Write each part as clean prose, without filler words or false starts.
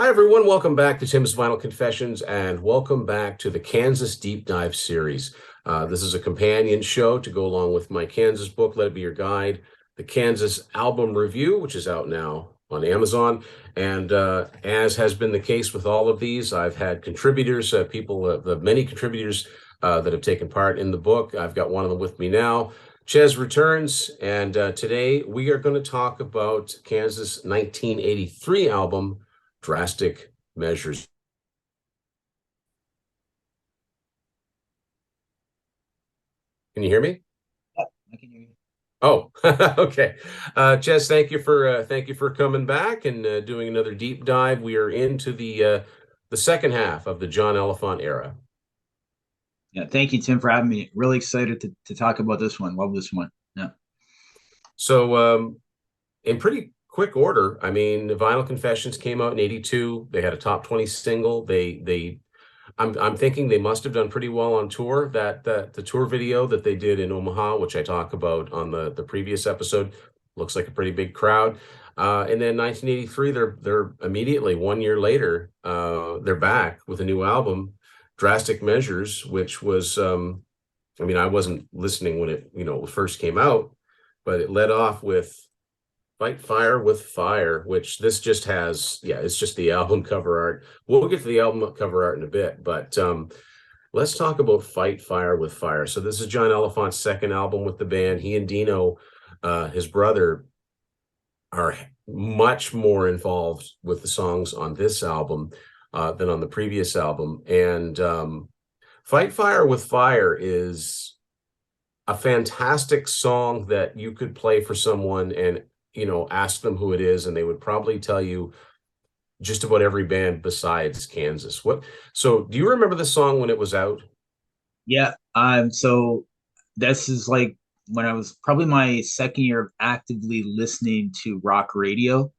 Hi, everyone. Welcome back to Tim's Vinyl Confessions, and welcome back to the Kansas Deep Dive series. This is a companion show to go along with my Kansas book, Let It Be Your Guide, the Kansas album review, which is out now on Amazon. And as has been the case with all of these, I've had contributors, the many contributors that have taken part in the book. I've got one of them with me now. Chez returns, and today we are going to talk about Kansas' 1983 album, Drastic Measures. Can you hear me? Yeah, I can hear you. Oh, okay. Jess, thank you for coming back and doing another deep dive. We are into the second half of the John Elefant era. Yeah, thank you, Tim, for having me. Really excited to talk about this one. Love this one. Yeah. So, in pretty quick order, I mean, Vinyl Confessions came out in '82. They had a top 20 single. I'm thinking they must have done pretty well on tour. That the tour video that they did in Omaha, which I talk about on the previous episode, looks like a pretty big crowd. And then 1983, they're immediately 1 year later, they're back with a new album, Drastic Measures, which was I mean, I wasn't listening when it first came out, but it led off with Fight Fire with Fire, which this just has, yeah, it's just the album cover art. We'll get to the album cover art in a bit, but let's talk about Fight Fire with Fire. So this is John Elefant's second album with the band. He and Dino, his brother, are much more involved with the songs on this album than on the previous album. And Fight Fire with Fire is a fantastic song that you could play for someone and ask them who it is, and they would probably tell you just about every band besides Kansas. So do you remember the song when it was out? Yeah. So this is like when I was probably my second year of actively listening to rock radio.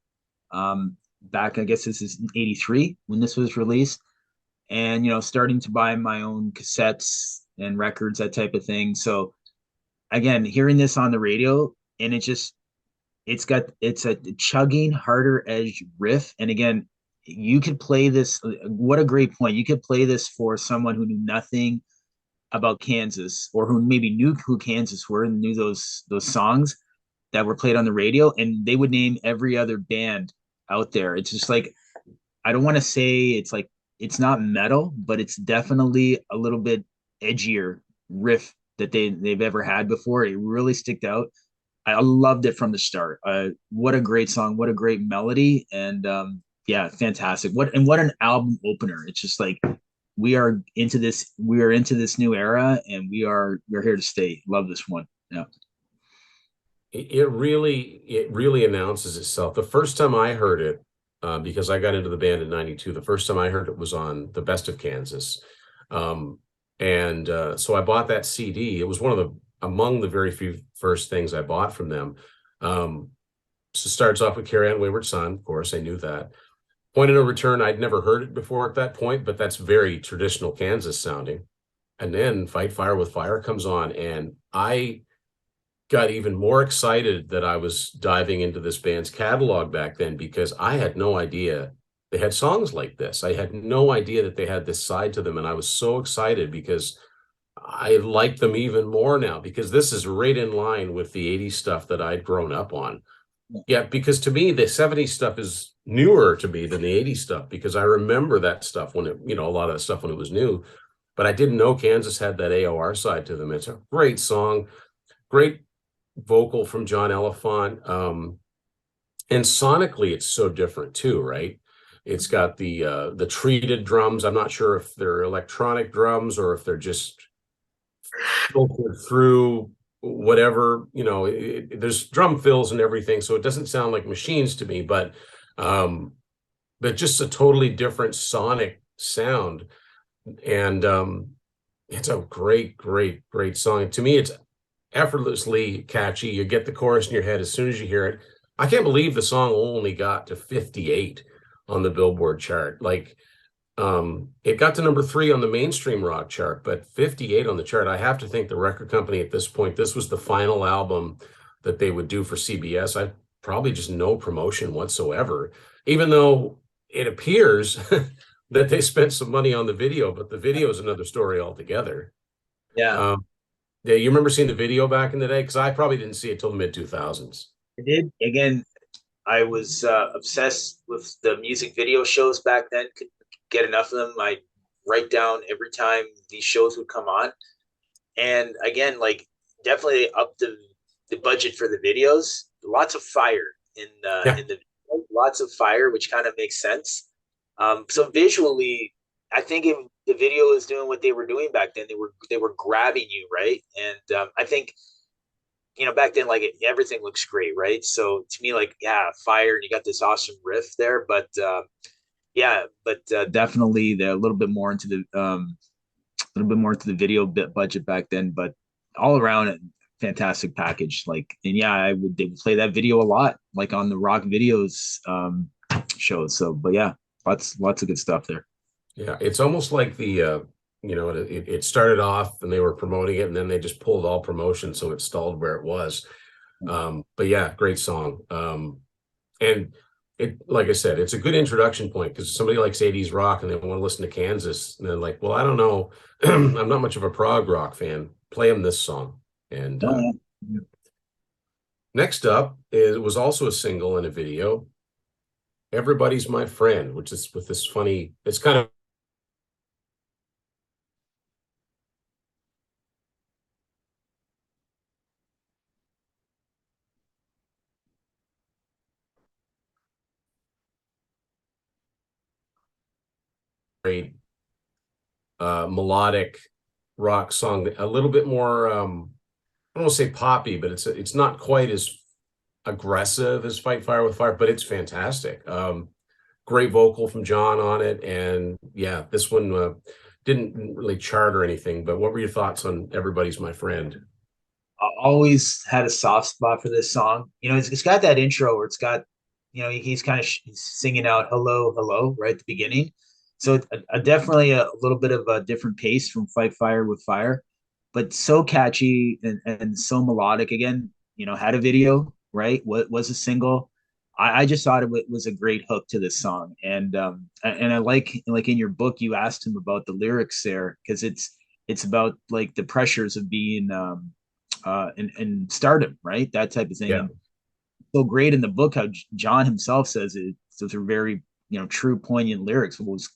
Back, I guess this is 83 when this was released. And starting to buy my own cassettes and records, that type of thing. So again, hearing this on the radio, and it's a chugging harder edge riff, and again, you could play this. What a great point. You could play this for someone who knew nothing about Kansas, or who maybe knew who Kansas were and knew those songs that were played on the radio, and they would name every other band out there. It's just like, I don't want to say it's like, it's not metal, but it's definitely a little bit edgier riff that they've ever had before. It really sticked out. I loved it from the start. What a great song! What a great melody! And yeah, fantastic. What an album opener! It's just like, we are into this. We are into this new era, and we're here to stay. Love this one. Yeah. It really announces itself. The first time I heard it, because I got into the band in '92, the first time I heard it was on the Best of Kansas. And so I bought that CD. It was one of the among the very few first things I bought from them. So it starts off with Carry On Wayward Son. Of course, I knew that. Point of No Return, I'd never heard it before at that point, but that's very traditional Kansas sounding. And then Fight Fire with Fire comes on, and I got even more excited that I was diving into this band's catalog back then, because I had no idea they had songs like this. I had no idea that they had this side to them, and I was so excited because I like them even more now, because this is right in line with the '80s stuff that I'd grown up on. Yeah, because to me, the '70s stuff is newer to me than the '80s stuff, because I remember that stuff when a lot of that stuff when it was new, but I didn't know Kansas had that AOR side to them. It's a great song, great vocal from John Elefant. And sonically, it's so different too, right? It's got the treated drums. I'm not sure if they're electronic drums or if they're just filtered through whatever, there's drum fills and everything, so it doesn't sound like machines to me, um but just a totally different sonic sound. And it's a great song. To me, it's effortlessly catchy. You get the chorus in your head as soon as you hear it. I can't believe the song only got to 58 on the Billboard chart. Like, it got to number 3 on the mainstream rock chart, but 58 on the chart. I have to think the record company at this point, this was the final album that they would do for CBS. I probably just no promotion whatsoever, even though it appears that they spent some money on the video, but the video is another story altogether. Yeah, Um, yeah, you remember seeing the video back in the day? Because I probably didn't see it till the mid 2000s. I did. Again, I was obsessed with the music video shows back then. Could get enough of them. I write down every time these shows would come on. And again, like definitely up the budget for the videos. Lots of fire Yeah, in the lots of fire, which kind of makes sense. So visually, I think if the video is doing what they were doing back then, they were grabbing you, right? And I think back then, like everything looks great, right? So to me, like yeah, fire, and you got this awesome riff there, but yeah, but definitely they're a little bit more into a little bit more into the video bit budget back then, but all around it, fantastic package. Like, and yeah, they would play that video a lot, like on the rock videos shows. So, but yeah, lots of good stuff there. yeah. It's almost like it started off and they were promoting it, and then they just pulled all promotion, so it stalled where it was. But yeah, great song. And it, like I said, it's a good introduction point because somebody likes 80s rock and they want to listen to Kansas, and they're like, well, I don't know, I'm not much of a prog rock fan. Play them this song. And Oh, yeah. next up was also a single and a video. Everybody's My Friend, which is with this funny, it's kind of great melodic rock song, a little bit more I don't want to say poppy, but it's not quite as aggressive as Fight Fire with Fire, but it's fantastic. Great vocal from John on it, and yeah, this one didn't really chart or anything. But what were your thoughts on Everybody's My Friend? I always had a soft spot for this song. It's got that intro where it's got, he's kind of singing out "Hello, Hello" right at the beginning. So definitely a little bit of a different pace from "Fight Fire with Fire," but so catchy and so melodic. Again, had a video, right? What was a single. I just thought was a great hook to this song, and I like in your book you asked him about the lyrics there because it's about like the pressures of being and stardom, right? That type of thing. Yeah, And so great in the book how John himself says it. Those are very true, poignant lyrics. What was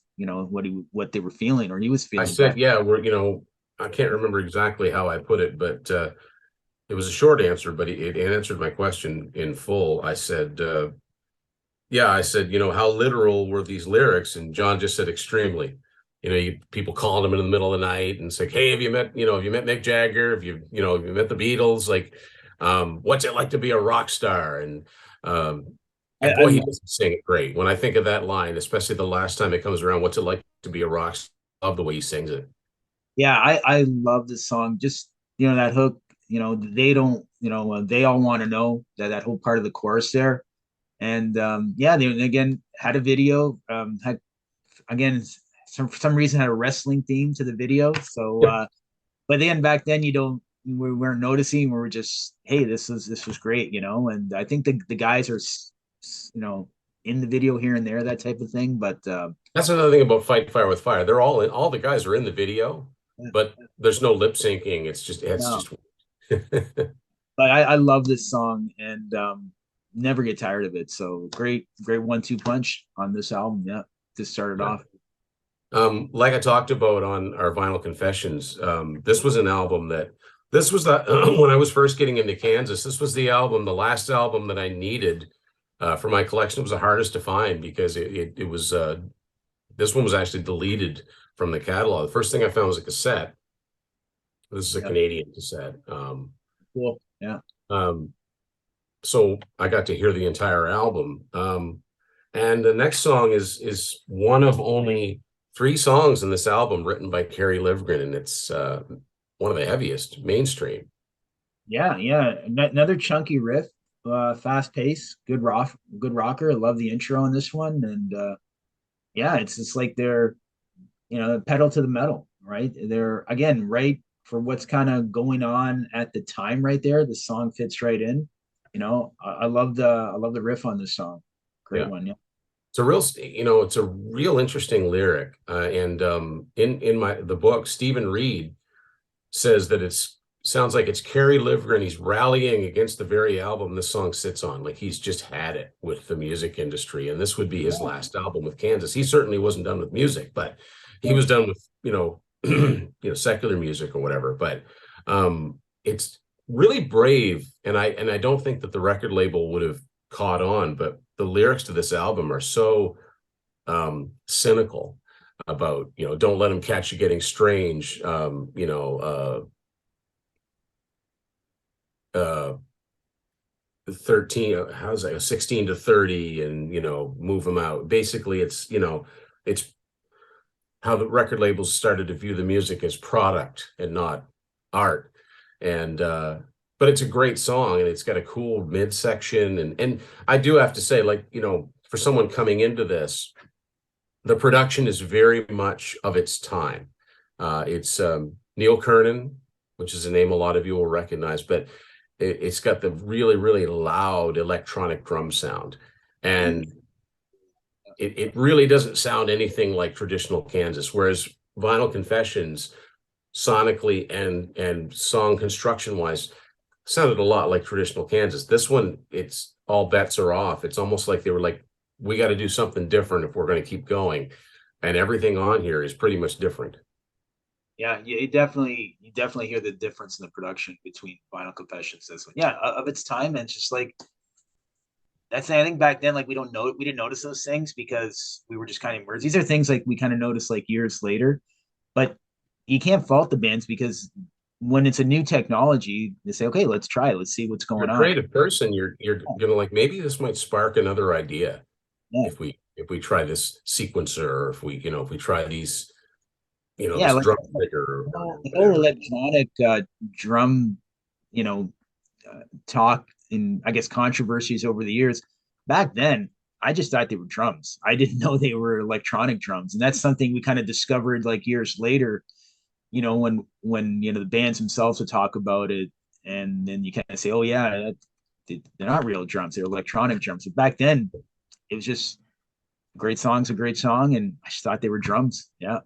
what they were feeling or he was I feeling said, back. yeah, I can't remember exactly how I put it, but it was a short answer, but it answered my question in full. I said, yeah, I said, how literal were these lyrics? And John just said extremely. People calling him in the middle of the night and say, hey, have you met Mick Jagger? Have you met the Beatles? Like, what's it like to be a rock star? Um, and I boy, he love, does sing it great. When I think of that line, especially the last time it comes around, what's it like to be a rock star? I love the way he sings it. yeah, I love this song. Just that hook. They don't. They all want to know that whole part of the chorus there. And yeah, they again had a video. Had again for some reason had a wrestling theme to the video. So Yep. but then back then we weren't noticing. We were just, hey, this was great, and I think the guys are in the video here and there, that type of thing, but That's another thing about Fight Fire with Fire. They're all the guys are in the video, but there's no lip syncing. It's no, just but I love this song and never get tired of it. So great 1-2 punch on this album. Yeah, to start it yeah. off. Like I talked about on our Vinyl Confessions, this was an album that this was the when I was first getting into Kansas, this was the last album that I needed for my collection. It was the hardest to find because it was this one was actually deleted from the catalog. The first thing I found was a cassette. This is a Yeah, Canadian cassette. cool. Yeah, Um, so I got to hear the entire album. And the next song is one of only three songs in this album written by Kerry Livgren, and it's one of the heaviest mainstream. yeah. Another chunky riff, fast pace, good rocker. I love the intro on this one, and yeah, it's just like they're pedal to the metal, right? They're again right for what's kind of going on at the time, right there. The song fits right in. I love the riff on this song. Great Yeah. one. Yeah. It's a real, it's a real interesting lyric. And in the book, Stephen Reed says that it's sounds like it's Kerry Livgren. He's rallying against the very album this song sits on. Like he's just had it with the music industry, and this would be his last album with Kansas. He certainly wasn't done with music, but he was done with secular music or whatever. But it's really brave, and I don't think that the record label would have caught on. But the lyrics to this album are so cynical about, don't let them catch you getting strange, 13, how's that, 16 to 30, and move them out. Basically, it's how the record labels started to view the music as product and not art. And but it's a great song, and it's got a cool midsection, and I do have to say, like, for someone coming into this, the production is very much of its time. It's Neil Kernan, which is a name a lot of you will recognize, but it's got the really, really loud electronic drum sound. And it really doesn't sound anything like traditional Kansas, whereas Vinyl Confessions, sonically and song construction wise, sounded a lot like traditional Kansas. This one, it's all bets are off. It's almost like they were like, we got to do something different if we're going to keep going. And everything on here is pretty much different. Yeah, you definitely hear the difference in the production between Vinyl Confessions this one. Yeah, of its time, and it's just like that's, I think back then, like we didn't notice those things because we were just kind of immersed. These are things like we kind of noticed like years later, but you can't fault the bands because when it's a new technology, they say, okay, let's try it. Let's see what's going You're a on. creative person, you're gonna like, maybe this might spark another idea. Yeah. If we try this sequencer, or if we try these, Yeah, this like drum trigger or the whole whatever. electronic drum, you know, talk and I guess controversies over the years. Back then, I just thought they were drums. I didn't know they were electronic drums, and that's something we kind of discovered like years later. When the bands themselves would talk about it, and then you kind of say, "Oh yeah, they're not real drums; they're electronic drums." But back then, it was just great song's a great song, and I just thought they were drums. Yeah,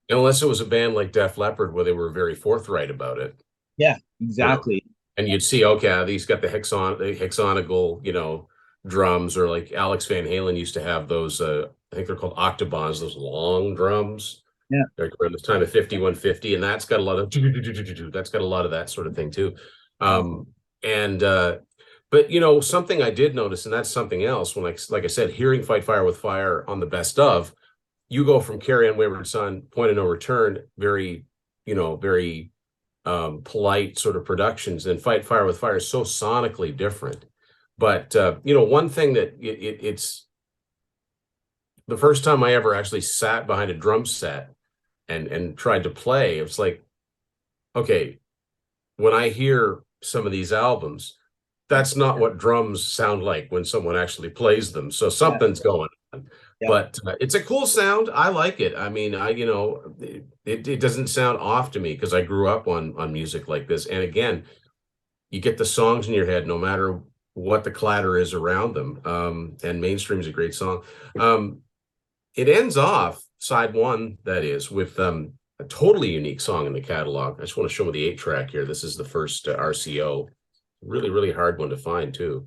Unless it was a band like Def Leppard where they were very forthright about it, yeah, you know. exactly. And you'd see, okay, these got the hexagonal, drums, or like Alex Van Halen used to have those, I think they're called octobans, those long drums, Yeah, like around the time of 5150, and that's got a lot of that's got a lot of that sort of thing too. Um, and but something I did notice, and that's something else, when like I said, hearing Fight Fire with Fire on the best of, you go from Carry On Wayward Son, Point of No Return, very, very polite sort of productions, and Fight Fire with Fire is so sonically different. But one thing that it's the first time I ever actually sat behind a drum set and tried to play, it's like, okay, when I hear some of these albums, that's not what drums sound like when someone actually plays them. So yeah, something's going on. yeah. But it's a cool sound. I like it. I mean, it doesn't sound off to me because I grew up on music like this. And again, you get the songs in your head no matter what the clatter is around them. And Mainstream's a great song. It ends off side one, that is, with a totally unique song in the catalog. I just want to show the 8-track here. This is the first RCO. Really, really hard one to find too.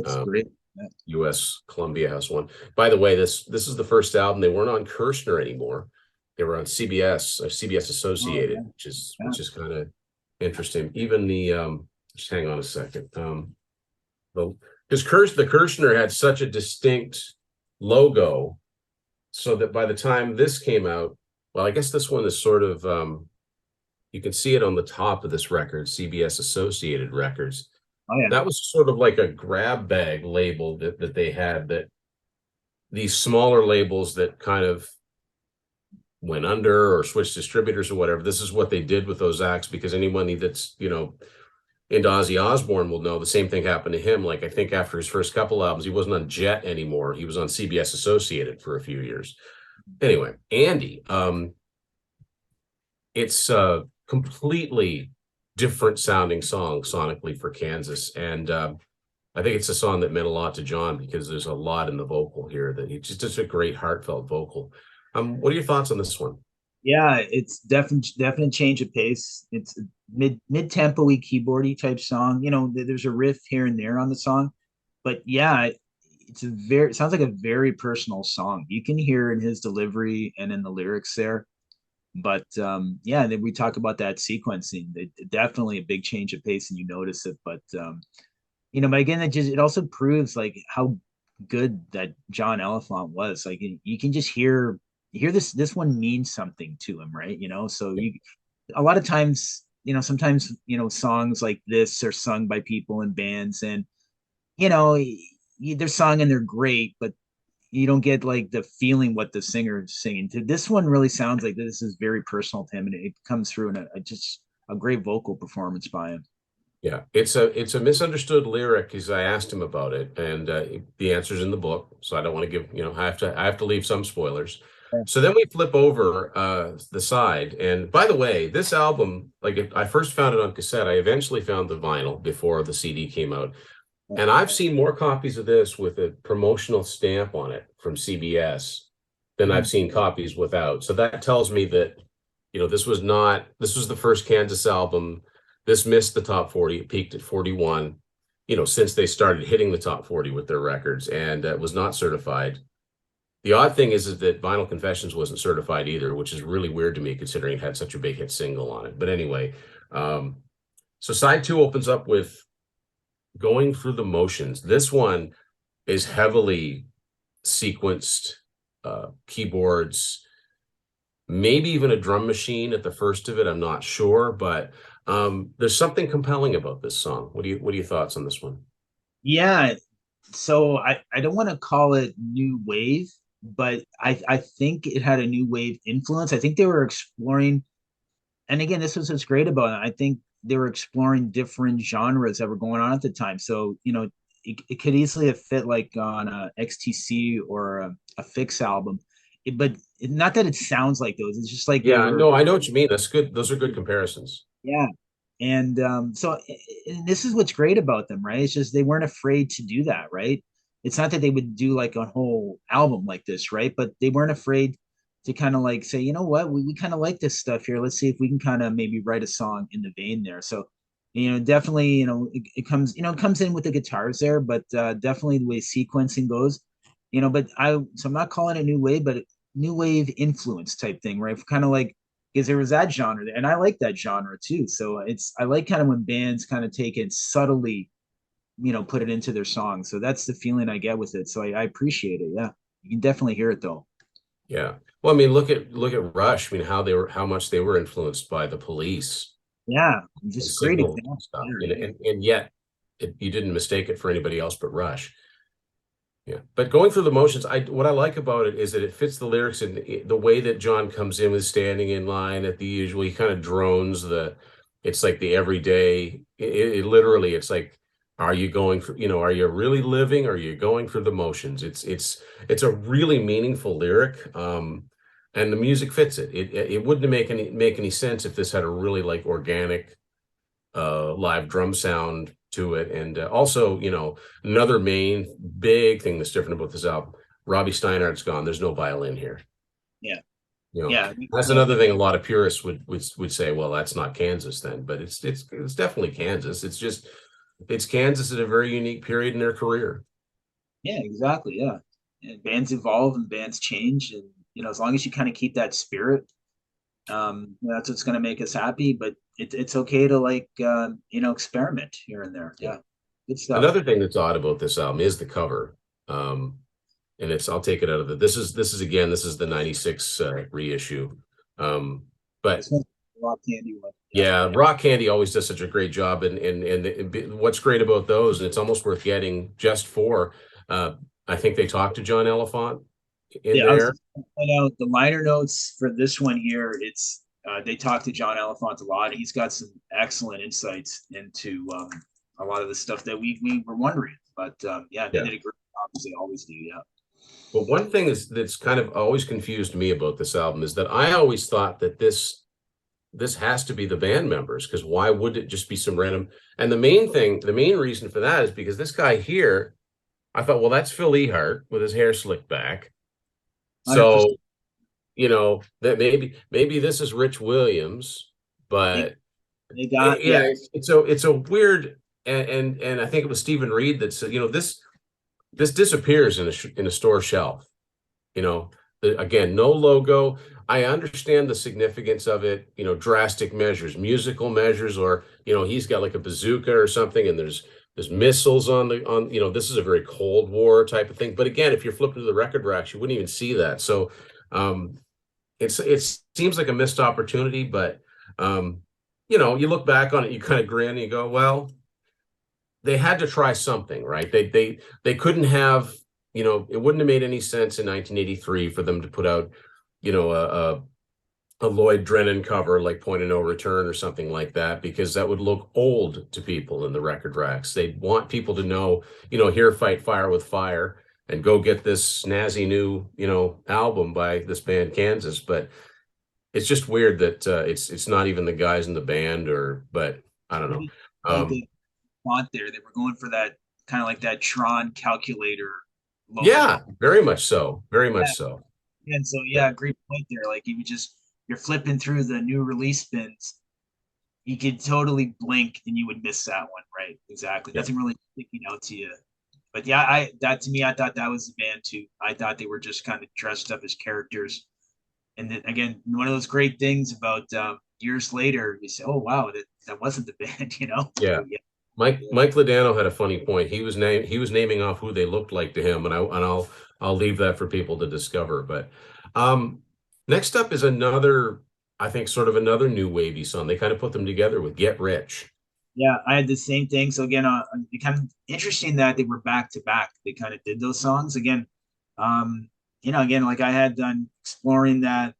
That's great. Yeah. US Columbia has one. By the way, this is the first album. They weren't on Kirshner anymore. They were on CBS, CBS Oh, Associated, yeah, yeah. which is kind of interesting. Even the just hang on a second. Because the Kirshner had such a distinct logo, so that by the time this came out, well, I guess this one is sort of you can see it on the top of this record, CBS Associated Records. Oh yeah, That was sort of like a grab bag label that they had, that these smaller labels that kind of went under or switched distributors or whatever. This is what they did with those acts, because anyone that's, into Ozzy Osbourne will know the same thing happened to him. Like, I think after his first couple albums, he wasn't on Jet anymore. He was on CBS Associated for a few years. Anyway, Andy, it's a completely different sounding song sonically for Kansas. And I think it's a song that meant a lot to John because there's a lot in the vocal here that it's just a great heartfelt vocal. What are your thoughts on this one? Yeah, it's definite change of pace. It's a mid tempo-y keyboardy type song. There's a riff here and there on the song, but yeah, it sounds like a very personal song. You can hear in his delivery and in the lyrics there. But yeah, then we talk about that sequencing. Definitely a big change of pace, and you notice it. But again, it also proves like how good that John Elephant was. Like you can just hear this one means something to him, right? So you a lot of times, sometimes songs like this are sung by people in bands, and you know they're sung and they're great, but you don't get like the feeling what the singer is singing. This one really sounds like this is very personal to him, and it comes through in just a great vocal performance by him. Yeah, it's a misunderstood lyric because I asked him about it, and the answer's in the book, so I don't want to give, I have to leave some spoilers. Yeah. So then we flip over the side, and by the way, this album, I first found it on cassette. I eventually found the vinyl before the CD came out, and I've seen more copies of this with a promotional stamp on it from CBS than I've seen copies without. So that tells me that, this was the first Kansas album. This missed the top 40. It peaked at 41, since they started hitting the top 40 with their records, and was not certified. The odd thing is that Vinyl Confessions wasn't certified either, which is really weird to me considering it had such a big hit single on it. But anyway, so side two opens up with Going Through the Motions. This one is heavily sequenced, keyboards, maybe even a drum machine at the first of it. I'm not sure, but there's something compelling about this song. What are your thoughts on this one? Yeah, so I don't want to call it new wave, but I think it had a new wave influence. I think they were exploring, and again, this was what's great about it. I think they were exploring different genres that were going on at the time. So, it could easily have fit like on a XTC or a Fix album. But not that it sounds like those. It's just like they Yeah, were, no, I know what you mean. That's good. Those are good comparisons. yeah. And and this is what's great about them, right? It's just they weren't afraid to do that, right? It's not that they would do like a whole album like this, right? But they weren't afraid to kind of like say, you know what, we kind of like this stuff here. Let's see if we can kind of maybe write a song in the vein there. So, definitely, it comes in with the guitars there, but definitely the way sequencing goes, so I'm not calling it new wave, but new wave influence type thing, right? Kind of like because there was that genre there, and I like that genre too. So I like kind of when bands kind of take it subtly, put it into their songs. So that's the feeling I get with it. So I appreciate it. Yeah, you can definitely hear it though. Yeah. Well, I mean, look at Rush. I mean, how much they were influenced by the Police Yeah, and just great Signal example. and stuff, Yeah, yeah. and yet you didn't mistake it for anybody else but Rush. Yeah, but Going Through the Motions, what I like about it is that it fits the lyrics and the way that John comes in with standing in line at the usual. He kind of drones it's like the everyday. It literally, it's like, are you going for, are you really living? Or are you going through the motions? It's a really meaningful lyric, and the music fits it. It wouldn't make any sense if this had a really like organic live drum sound to it. And also, another main big thing that's different about this album, Robbie Steinhardt's gone. There's no violin here. Yeah, You know, yeah, that's another thing a lot of purists would say, well, that's not Kansas then, but it's definitely Kansas. It's Kansas at a very unique period in their career. yeah, exactly. Yeah, and bands evolve and bands change, and as long as you kind of keep that spirit, that's what's going to make us happy. But it's okay to like experiment here and there. Yeah. Yeah, good stuff. Another thing that's odd about this album is the cover. And I'll take it out of this is the 96 reissue. But This one's a rock candy one. Yeah, yeah, Rock Candy always does such a great job, and what's great about those, and it's almost worth getting just for, I think they talked to John Elephant in yeah. I was there. just gonna point out the liner notes for this one here. It's they talked to John Elephant a lot. He's got some excellent insights into a lot of the stuff that we were wondering. But yeah, they Yeah. did a great job as they always do. Yeah. But one thing that's kind of always confused me about this album is that I always thought that this this has to be the band members, because why would it just be some random? And the main reason for that is because this guy here, I thought, well, that's Phil Ehart with his hair slicked back. 100%. So, that maybe this is Rich Williams, They, but they got, yeah, yeah, it's a weird, and I think it was Stephen Reed that said, this disappears in a store shelf. You know, again, no logo. I understand the significance of it, drastic measures, musical measures, or, he's got like a bazooka or something, and there's missiles this is a very Cold War type of thing. But again, if you're flipping to the record racks, you wouldn't even see that. So um it seems like a missed opportunity, but you look back on it, you kind of grin and you go, well, they had to try something, right? They couldn't have, it wouldn't have made any sense in 1983 for them to put out, a Lloyd Drennan cover like Point of No Return or something like that, because that would look old to people in the record racks. They'd want people to know, here, fight fire with fire, and go get this snazzy new, album by this band Kansas. But it's just weird that it's not even the guys in the band, but I don't know. maybe like Um, the font there. They were going for that kind of like that Tron calculator yeah, logo. very much so, very Yeah. much so. And so, Yeah, yeah, great point there. Like, if you're flipping through the new release bins, you could totally blink and you would miss that one. Right. Exactly. yeah. Nothing really sticking out to you. But yeah, that to me, I thought that was the band too. I thought they were just kind of dressed up as characters. And then again, one of those great things about years later, you say, "Oh wow, that wasn't the band," you know. Yeah. So yeah, Mike Ladano had a funny point. He was naming off who they looked like to him, and I'll leave that for people to discover. But um next up is another, I think, sort of another new wavy song. They kind of put them together with Get Rich. yeah, I had the same thing. So again, it kind of interesting that they were back to back. They kind of did those songs again. Um, again, like I had done exploring that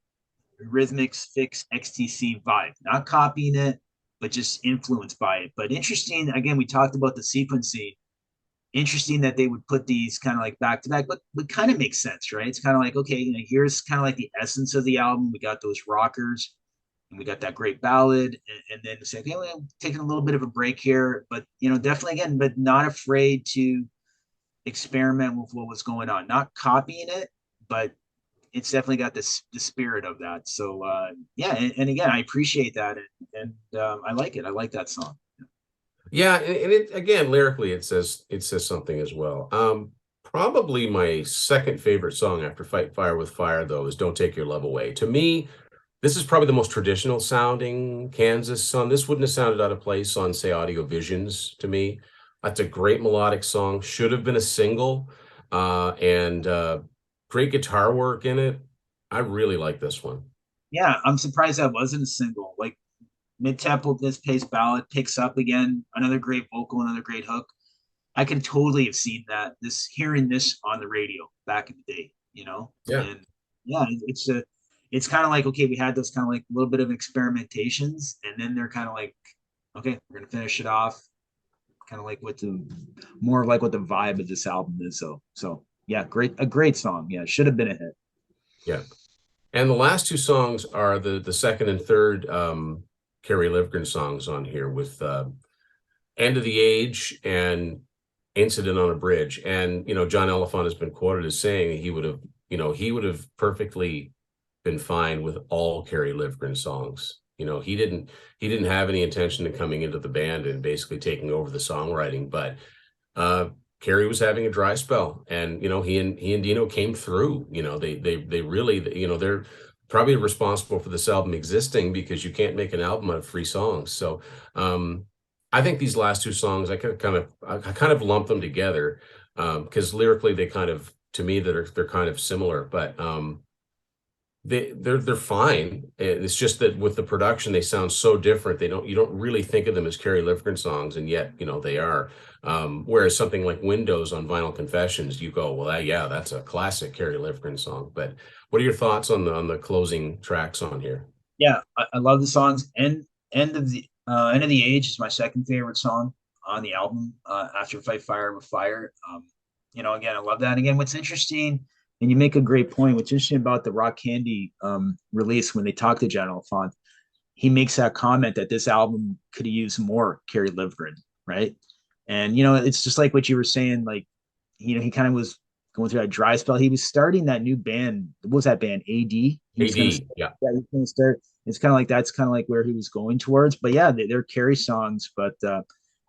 Rhythmics Fix XTC vibe, not copying it, but just influenced by it. But interesting, again, we talked about the sequencing. Interesting that they would put these kind of like back to back, but kind of makes sense, right? It's kind of like, okay, here's kind of like the essence of the album. We got those rockers and we got that great ballad, and then say, okay, we're taking a little bit of a break here, but definitely again, but not afraid to experiment with what was going on, not copying it, but it's definitely got this the spirit of that. So yeah, and again, I appreciate that, and I like it. I like that song. Yeah, and it again, lyrically it says something as well. Probably my second favorite song after Fight Fire with Fire, though, is Don't Take Your Love Away. To me, this is probably the most traditional sounding Kansas song. This wouldn't have sounded out of place on, say, Audio Visions to me. That's a great melodic song. Should have been a single, and great guitar work in it. I really like this one. Yeah, I'm surprised that wasn't a single. Like mid-tempo, this pace ballad picks up again. Another great vocal, another great hook. I could totally have seen that. Hearing this on the radio back in the day, Yeah, and yeah, it's kind of like, okay, we had those kind of like a little bit of experimentations, and then they're kind of like, okay, we're gonna finish it off, kind of like more of like what the vibe of this album is. So yeah, a great song. Yeah, should have been a hit. yeah. And the last two songs are the second and third Kerry Livgren songs on here, with End of the Age and Incident on a Bridge. And John Elephant has been quoted as saying he would have perfectly been fine with all Kerry Livgren songs. He didn't have any intention of coming into the band and basically taking over the songwriting, but Kerry was having a dry spell, and he and Dino came through. They really, they're probably responsible for this album existing, because you can't make an album out of free songs. So I think these last two songs, I kind of lump them together, because lyrically they kind of, to me, they're kind of similar, but they're fine. It's just that with the production, they sound so different. You don't really think of them as Kerry Livgren songs, and yet they are. Whereas something like Windows on Vinyl Confessions, you go, well, yeah, that's a classic Kerry Livgren song. But what are your thoughts on the closing tracks on here? Yeah, I love the songs. End of the Age is my second favorite song on the album, after Fight Fire with Fire. Again, I love that. Again, what's interesting, and you make a great point. What's interesting about the Rock Candy release, when they talked to John Elfont, he makes that comment that this album could have used more Kerry Livgren, right? And it's just like what you were saying, like he kind of was going through that dry spell. He was starting that new band. What was that band? AD. He was going to, AD, yeah. yeah, he was going to start. It's kind of like that's kind of like where he was going towards. But yeah, they're Kerry songs. But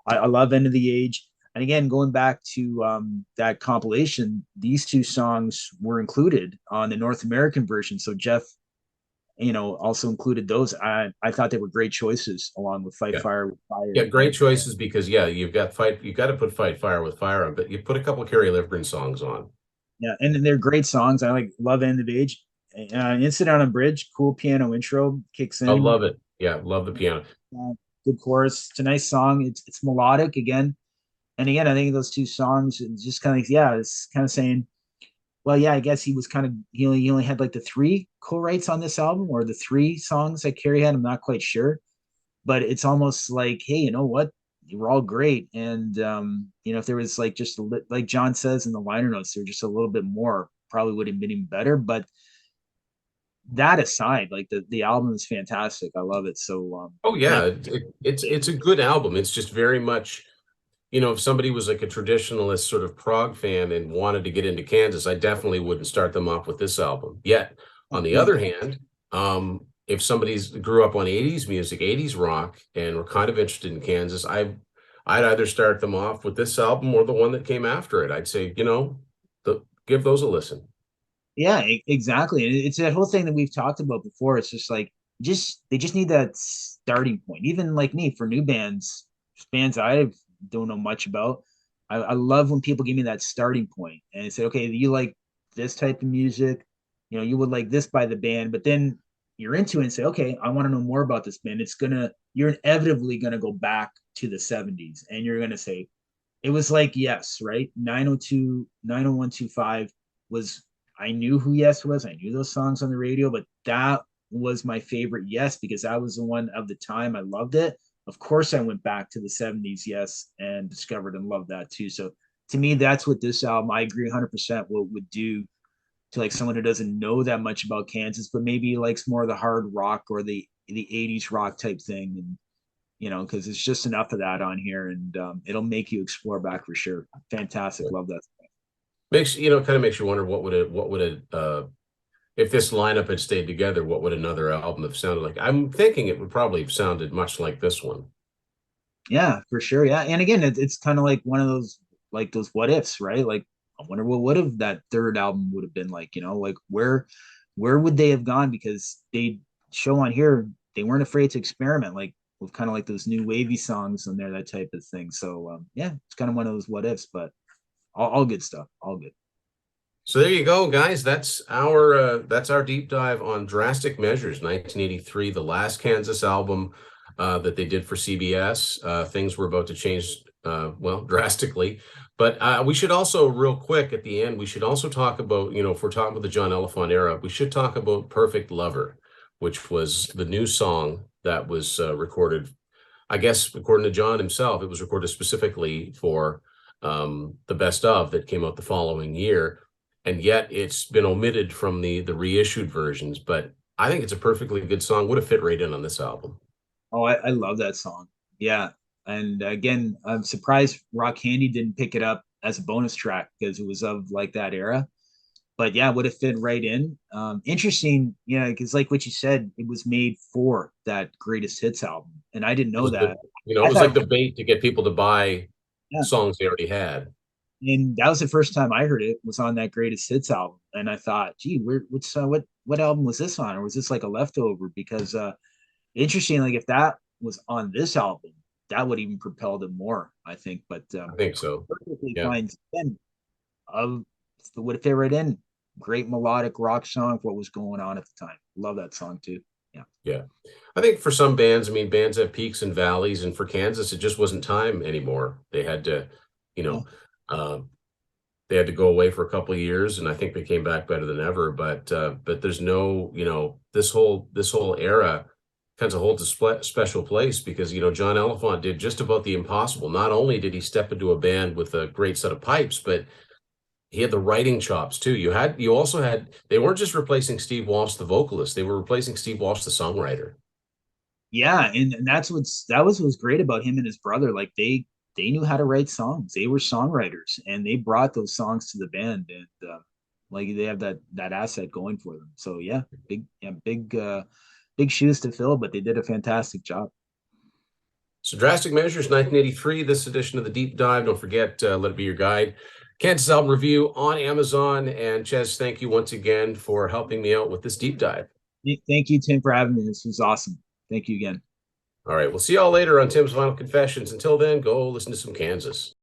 I love End of the Age. And again, going back to that compilation, these two songs were included on the North American version. So Jeff, also included those. I thought they were great choices along with Fight Yeah. Fire with Yeah, Fire. great choices because yeah, you've got to put Fight Fire with Fire on, but you put a couple Kerry Livgren songs on. Yeah, and they're great songs. I like love End of Age. Incident on a Bridge, cool piano intro kicks I in. love it. Yeah, love the piano. Good chorus. It's a nice song. It's melodic again. And again, I think those two songs it's just kind of yeah, it's kind of saying, well, yeah, I guess he was kind of he only had like the three co-writes on this album or the three songs that Carrie had. I'm not quite sure, but it's almost like, hey, you know what? We're all great, and if there was like just like John says in the liner notes, there just a little bit more, probably would have been even better. But that aside, like the album is fantastic. I love it. So Oh yeah, yeah, it's a good album. It's just very much, if somebody was like a traditionalist sort of prog fan and wanted to get into Kansas, I definitely wouldn't start them off with this album. Yet, on the yeah, other hand, if somebody's grew up on 80s music, 80s rock, and were kind of interested in Kansas, I'd either start them off with this album or the one that came after it. I'd say, give those a listen. yeah, exactly. And it's that whole thing that we've talked about before. It's just like they just need that starting point. Even like me for new bands I don't know much about. I love when people give me that starting point and they say, okay, you like this type of music, you would like this by the band, but then you're into it and say, okay, I want to know more about this band. You're inevitably gonna go back to the 70s and you're gonna say, it was like Yes, right? 902, 90125 was I knew who Yes was. I knew those songs on the radio, but that was my favorite Yes because that was the one of the time I loved it. Of course, I went back to the 70s Yes and discovered and loved that too. So to me, that's what this album, I agree 100% what would do to like someone who doesn't know that much about Kansas, but maybe likes more of the hard rock or the 80s rock type thing. And because it's just enough of that on here, and it'll make you explore back for sure. Fantastic, love that. Kind of makes you wonder if this lineup had stayed together, what would another album have sounded like? I'm thinking it would probably have sounded much like this one. Yeah, for sure. Yeah, and again, it's kind of like one of those what ifs, right? Like, I wonder what would have that third album would have been like. Like where would they have gone? Because they show on here they weren't afraid to experiment, like with kind of like those new wavy songs on there, that type of thing. So yeah, it's kind of one of those what ifs, but all good stuff, all good. So there you go, guys. That's our deep dive on Drastic Measures, 1983, the last Kansas album that they did for CBS. Things were about to change, well, drastically. But we should also, real quick at the end, we should also talk about, if we're talking about the John Elefant era, we should talk about Perfect Lover, which was the new song that was recorded. I guess, according to John himself, it was recorded specifically for the best of that came out the following year, and yet it's been omitted from the reissued versions. But I think it's a perfectly good song. Would have fit right in on this album. Oh, I love that song. Yeah. And again, I'm surprised Rock Candy didn't pick it up as a bonus track because it was of like that era. But yeah, would have fit right in. Interesting, yeah, because like what you said, it was made for that greatest hits album. And I didn't It know was that. it I was like thought, the bait to get people to buy yeah. songs they already had. And that was the first time I heard it was on that greatest hits album. And I thought, gee, what album was this on? Or was this like a leftover? Because interesting, like if that was on this album, that would even propel them more, I think. But I think so. perfectly Yeah. fine. Again, of would it fit right in? Great melodic rock song for what was going on at the time. Love that song too. Yeah. Yeah. I think for some bands, I mean, bands have peaks and valleys, and for Kansas, it just wasn't time anymore. They had to, you Yeah. know, uh, they had to go away for a couple of years, and I think they came back better than ever. But there's no, this whole era kind of holds a special place because John Elefant did just about the impossible. Not only did he step into a band with a great set of pipes, but he had the writing chops too. You also had, they weren't just replacing Steve Walsh, the vocalist, they were replacing Steve Walsh, the songwriter. Yeah, and that was what's great about him and his brother. Like they knew how to write songs. They were songwriters, and they brought those songs to the band, and like they have that asset going for them. So yeah, big shoes to fill, but they did a fantastic job. So Drastic Measures, 1983, this edition of the Deep Dive. Don't forget, let it be your guide. Kansas album review on Amazon. And Chez, thank you once again for helping me out with this deep dive. Thank you, Tim, for having me. This was awesome. Thank you again. All right, we'll see y'all later on Tim's Final Confessions. Until then, go listen to some Kansas.